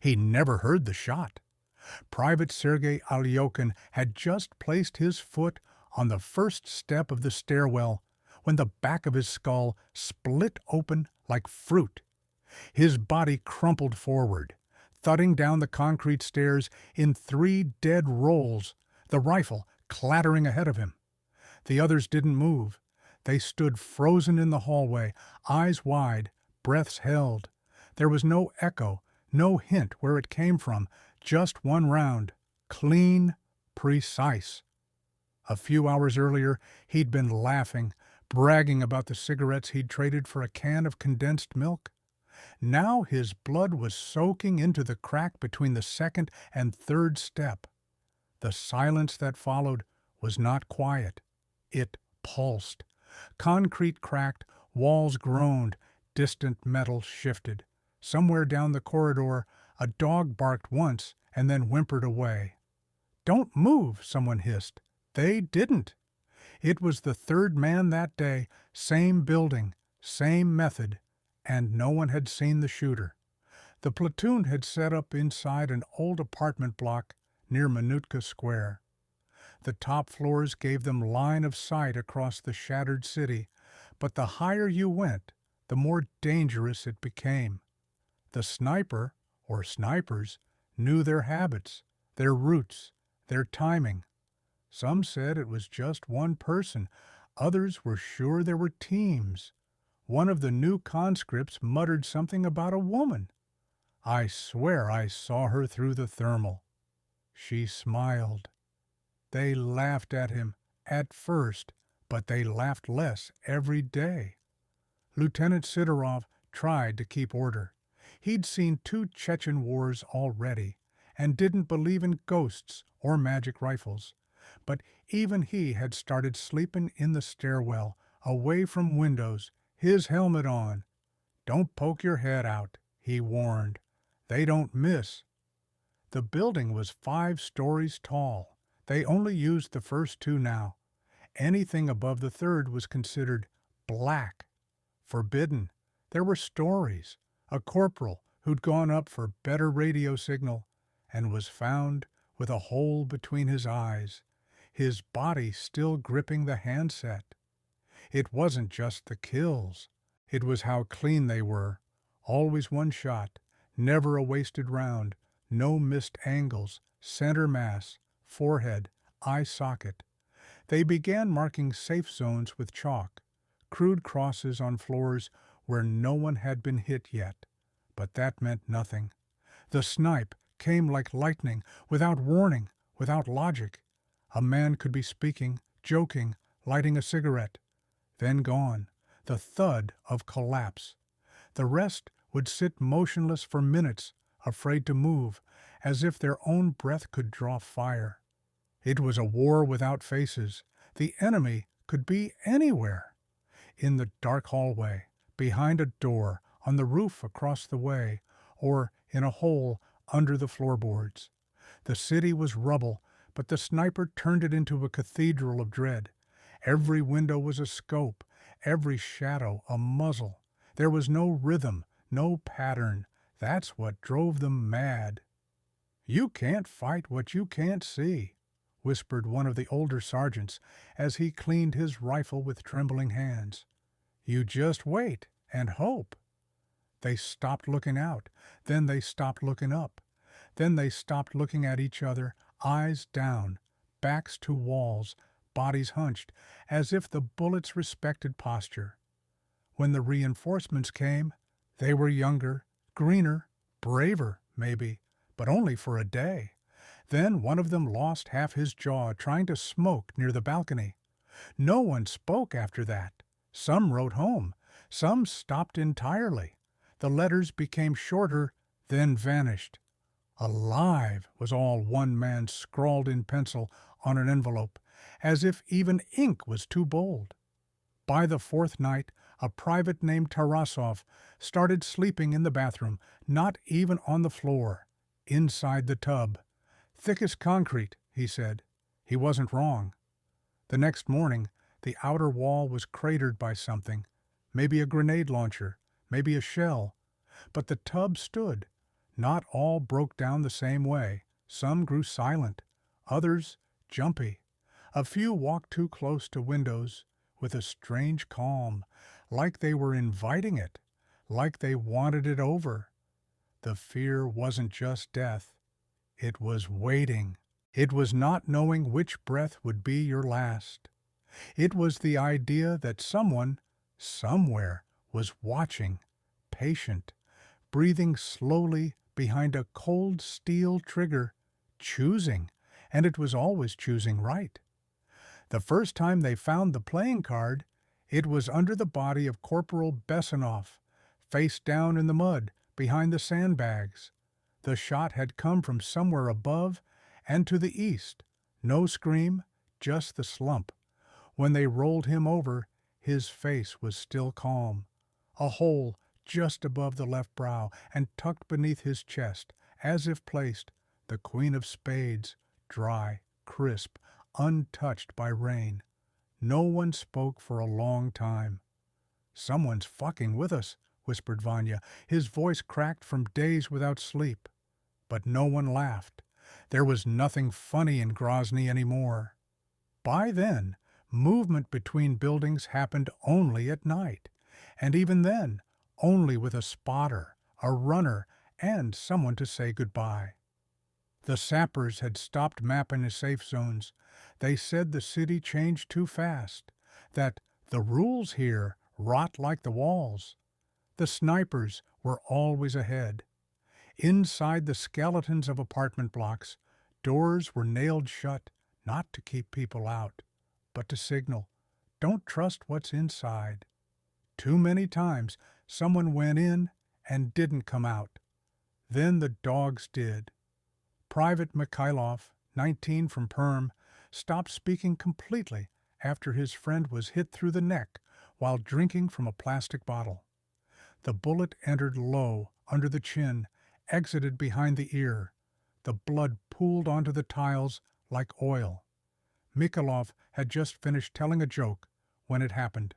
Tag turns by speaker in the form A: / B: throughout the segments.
A: He never heard the shot. Private Sergei Alyoshin had just placed his foot on the first step of the stairwell when the back of his skull split open like fruit. His body crumpled forward, thudding down the concrete stairs in 3 dead rolls, the rifle clattering ahead of him. The others didn't move. They stood frozen in the hallway, eyes wide, breaths held. There was no echo, no hint where it came from, just one round, clean, precise. A few hours earlier, he'd been laughing, bragging about the cigarettes he'd traded for a can of condensed milk. Now his blood was soaking into the crack between the second and third step. The silence that followed was not quiet. It pulsed. Concrete cracked, walls groaned, distant metal shifted. Somewhere down the corridor, a dog barked once and then whimpered away. "Don't move," someone hissed. They didn't. It was the third man that day, same building, same method, and no one had seen the shooter. The platoon had set up inside an old apartment block near Minutka Square. The top floors gave them line of sight across the shattered city, but the higher you went, the more dangerous it became. The sniper, or snipers, knew their habits, their routes, their timing. Some said it was just one person. Others were sure there were teams. One of the new conscripts muttered something about a woman. "I swear I saw her through the thermal." She smiled. They laughed at him, at first, but they laughed less every day. Lieutenant Sidorov tried to keep order. He'd seen 2 Chechen wars already, and didn't believe in ghosts or magic rifles. But even he had started sleeping in the stairwell, away from windows, his helmet on. "Don't poke your head out," he warned. "They don't miss." The building was 5 stories tall. They only used the first 2 now. Anything above the third was considered black, forbidden. There were stories. A corporal who'd gone up for better radio signal and was found with a hole between his eyes, his body still gripping the handset. It wasn't just the kills. It was how clean they were. Always one shot, never a wasted round, no missed angles, center mass, forehead, eye socket. They began marking safe zones with chalk, crude crosses on floors where no one had been hit yet. But that meant nothing. The snipe came like lightning, without warning, without logic. A man could be speaking, joking, lighting a cigarette. Then gone, the thud of collapse. The rest would sit motionless for minutes, afraid to move, as if their own breath could draw fire. It was a war without faces. The enemy could be anywhere. In the dark hallway, behind a door, on the roof across the way, or in a hole under the floorboards. The city was rubble, but the sniper turned it into a cathedral of dread. Every window was a scope, every shadow a muzzle. There was no rhythm, no pattern. That's what drove them mad. "You can't fight what you can't see," whispered one of the older sergeants as he cleaned his rifle with trembling hands. "You just wait and hope." They stopped looking out. Then they stopped looking up. Then they stopped looking at each other, eyes down, backs to walls, bodies hunched, as if the bullets respected posture. When the reinforcements came, they were younger, greener, braver, maybe, but only for a day. Then one of them lost half his jaw trying to smoke near the balcony. No one spoke after that. Some wrote home. Some stopped entirely. The letters became shorter, then vanished. "Alive" was all one man scrawled in pencil on an envelope, as if even ink was too bold. By the 4th night, a private named Tarasov started sleeping in the bathroom, not even on the floor, inside the tub. "Thick as concrete," he said. He wasn't wrong. The next morning, the outer wall was cratered by something, maybe a grenade launcher, maybe a shell. But the tub stood, Not all broke down the same way. Some grew silent, others jumpy. A few walked too close to windows with a strange calm, like they were inviting it, like they wanted it over. The fear wasn't just death. It was waiting. It was not knowing which breath would be your last. It was the idea that someone, somewhere, was watching, patient, breathing slowly behind a cold steel trigger, choosing, and it was always choosing right. The first time they found the playing card, it was under the body of Corporal Bessanoff, face down in the mud behind the sandbags. The shot had come from somewhere above and to the east. No scream, just the slump. When they rolled him over, his face was still calm. A hole just above the left brow and tucked beneath his chest, as if placed, the Queen of Spades, dry, crisp, untouched by rain. No one spoke for a long time. "Someone's fucking with us," whispered Vanya, his voice cracked from days without sleep. But no one laughed. There was nothing funny in Grozny anymore. By then, movement between buildings happened only at night, and even then, only with a spotter, a runner, and someone to say goodbye. The sappers had stopped mapping the safe zones. They said the city changed too fast, that the rules here rot like the walls. The snipers were always ahead. Inside the skeletons of apartment blocks, doors were nailed shut, not to keep people out, but to signal, "Don't trust what's inside." Too many times someone went in and didn't come out. Then the dogs did. Private Mikhailov, 19 from Perm, stopped speaking completely after his friend was hit through the neck while drinking from a plastic bottle. The bullet entered low, under the chin, exited behind the ear. The blood pooled onto the tiles like oil. Mikhailov had just finished telling a joke when it happened.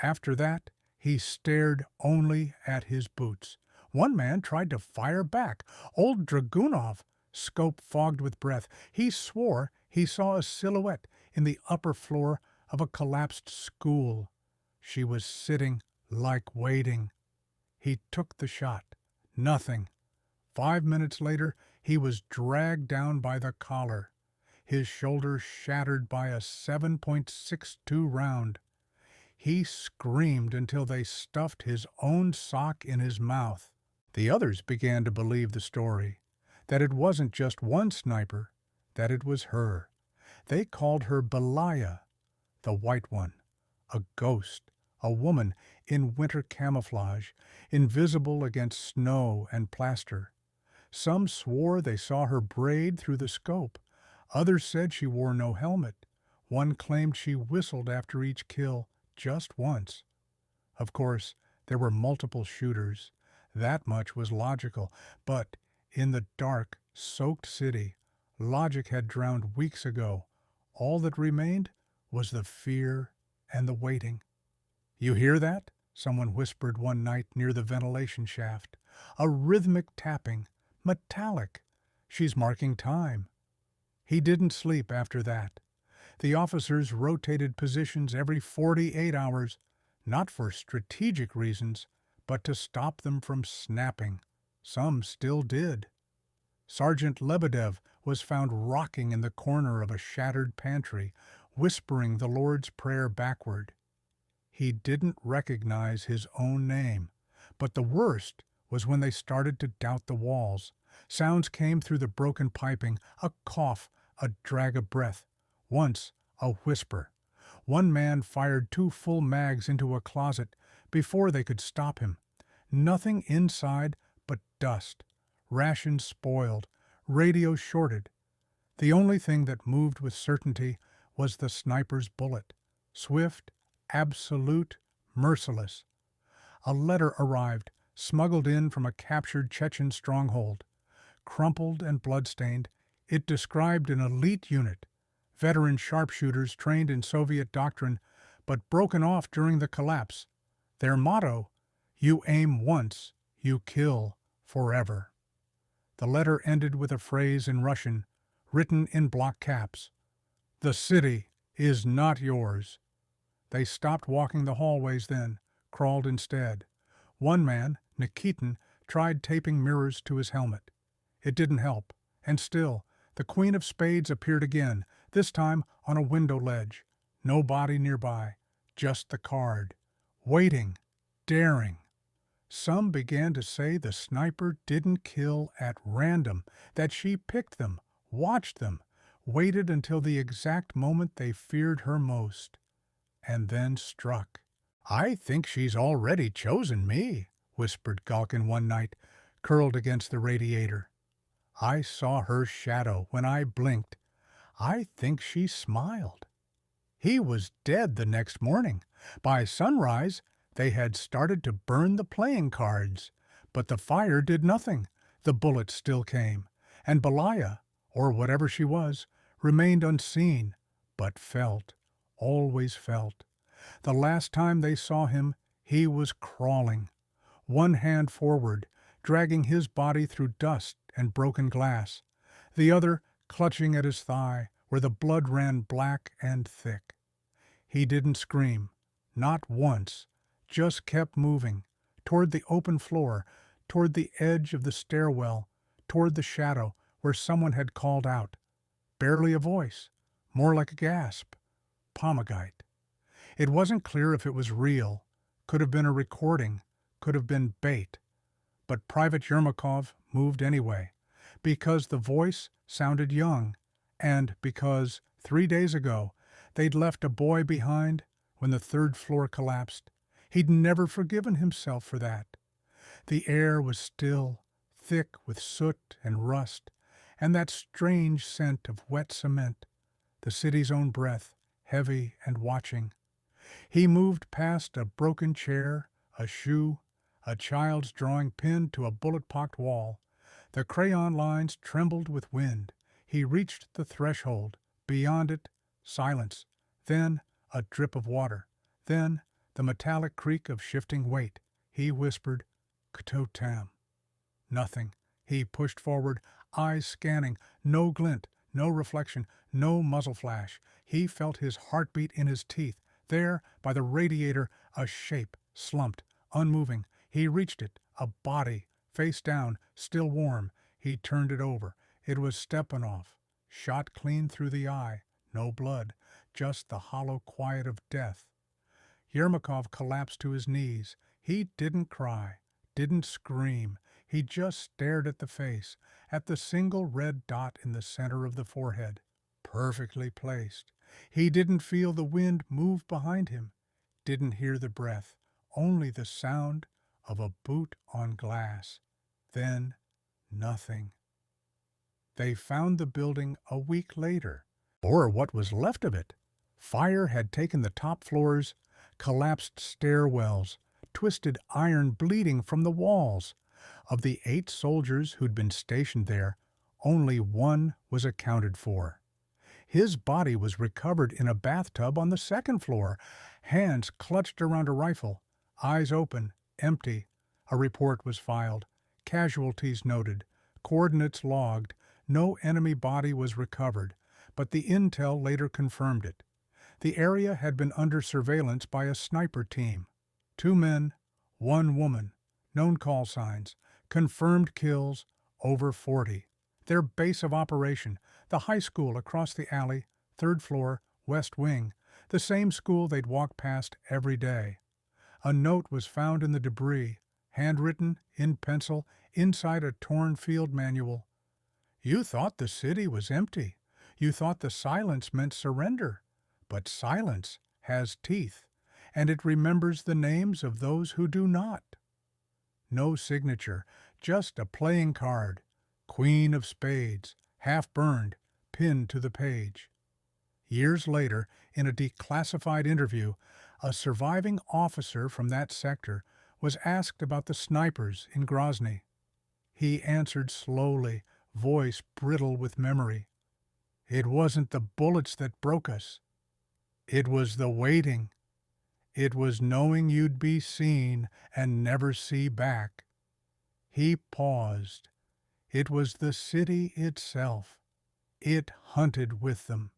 A: After that, he stared only at his boots. One man tried to fire back. Old Dragunov, scope fogged with breath, he swore he saw a silhouette in the upper floor of a collapsed school. She was sitting like waiting. He took the shot. Nothing. 5 minutes later, he was dragged down by the collar, his shoulder shattered by a 7.62 round. He screamed until they stuffed his own sock in his mouth. The others began to believe the story, that it wasn't just one sniper, that it was her. They called her Belaya, the white one, a ghost, a woman in winter camouflage, invisible against snow and plaster. Some swore they saw her braid through the scope. Others said she wore no helmet. One claimed she whistled after each kill, just once. Of course, there were multiple shooters. That much was logical. But in the dark, soaked city, logic had drowned weeks ago. All that remained was the fear and the waiting. "You hear that?" someone whispered one night near the ventilation shaft. "A rhythmic tapping, metallic. She's marking time." He didn't sleep after that. The officers rotated positions every 48 hours, not for strategic reasons, but to stop them from snapping. Some still did. Sergeant Lebedev was found rocking in the corner of a shattered pantry, whispering the Lord's Prayer backward. He didn't recognize his own name, but the worst was when they started to doubt the walls. Sounds came through the broken piping, a cough, a drag of breath, once a whisper. One man fired 2 full mags into a closet before they could stop him. Nothing inside but dust, rations spoiled, radio shorted. The only thing that moved with certainty was the sniper's bullet, swift, absolute, merciless. A letter arrived, smuggled in from a captured Chechen stronghold. Crumpled and bloodstained, it described an elite unit, veteran sharpshooters trained in Soviet doctrine, but broken off during the collapse. Their motto, "You aim once, you kill forever." The letter ended with a phrase in Russian, written in block caps. "The city is not yours." They stopped walking the hallways then, crawled instead. One man, Nikitin, tried taping mirrors to his helmet. It didn't help, and still, the Queen of Spades appeared again, this time on a window ledge. No body nearby, just the card. Waiting, daring. Some began to say the sniper didn't kill at random, that she picked them, watched them, waited until the exact moment they feared her most, and then struck. "I think she's already chosen me," whispered Galkin one night, curled against the radiator. "I saw her shadow when I blinked. I think she smiled." He was dead the next morning. By sunrise, they had started to burn the playing cards. But the fire did nothing. The bullets still came. And Belaya, or whatever she was, remained unseen, but felt, always felt. The last time they saw him, he was crawling, one hand forward, dragging his body through dust and broken glass, the other clutching at his thigh, where the blood ran black and thick. He didn't scream, not once, just kept moving, toward the open floor, toward the edge of the stairwell, toward the shadow where someone had called out. Barely a voice, more like a gasp. Pomegate. It wasn't clear if it was real, could have been a recording, could have been bait. But Private Yermakov moved anyway, because the voice sounded young, and because 3 days ago they'd left a boy behind when the third floor collapsed. He'd never forgiven himself for that. The air was still, thick with soot and rust, and that strange scent of wet cement, the city's own breath, heavy and watching. He moved past a broken chair, a shoe, a child's drawing pinned to a bullet-pocked wall. The crayon lines trembled with wind. He reached the threshold. Beyond it, silence. Then a drip of water. Then the metallic creak of shifting weight. He whispered, "Kto tam?" Nothing. He pushed forward, eyes scanning, no glint, no reflection, no muzzle flash. He felt his heartbeat in his teeth. There, by the radiator, a shape, slumped, unmoving. He reached it, a body, face down, still warm. He turned it over. It was Stepanov, shot clean through the eye. No blood, just the hollow quiet of death. Yermakov collapsed to his knees. He didn't cry, didn't scream. He just stared at the face, at the single red dot in the center of the forehead. Perfectly placed. He didn't feel the wind move behind him, didn't hear the breath, only the sound of a boot on glass. Then nothing. They found the building a week later, or what was left of it. Fire had taken the top floors, collapsed stairwells, twisted iron bleeding from the walls. Of the 8 soldiers who'd been stationed there, only 1 was accounted for. His body was recovered in a bathtub on the 2nd floor, hands clutched around a rifle, eyes open, empty. A report was filed, casualties noted, coordinates logged. No enemy body was recovered, but the intel later confirmed it. The area had been under surveillance by a sniper team. 2 men, 1 woman, known call signs, confirmed kills, over 40. Their base of operation, the high school across the alley, 3rd floor, west wing, the same school they'd walk past every day. A note was found in the debris, handwritten, in pencil, inside a torn field manual. "You thought the city was empty. You thought the silence meant surrender. But silence has teeth, and it remembers the names of those who do not." No signature, just a playing card. Queen of Spades, half burned, pinned to the page. Years later, in a declassified interview, a surviving officer from that sector was asked about the snipers in Grozny. He answered slowly, voice brittle with memory. "It wasn't the bullets that broke us. It was the waiting. It was knowing you'd be seen and never see back." He paused. It was the city itself. It hunted with them.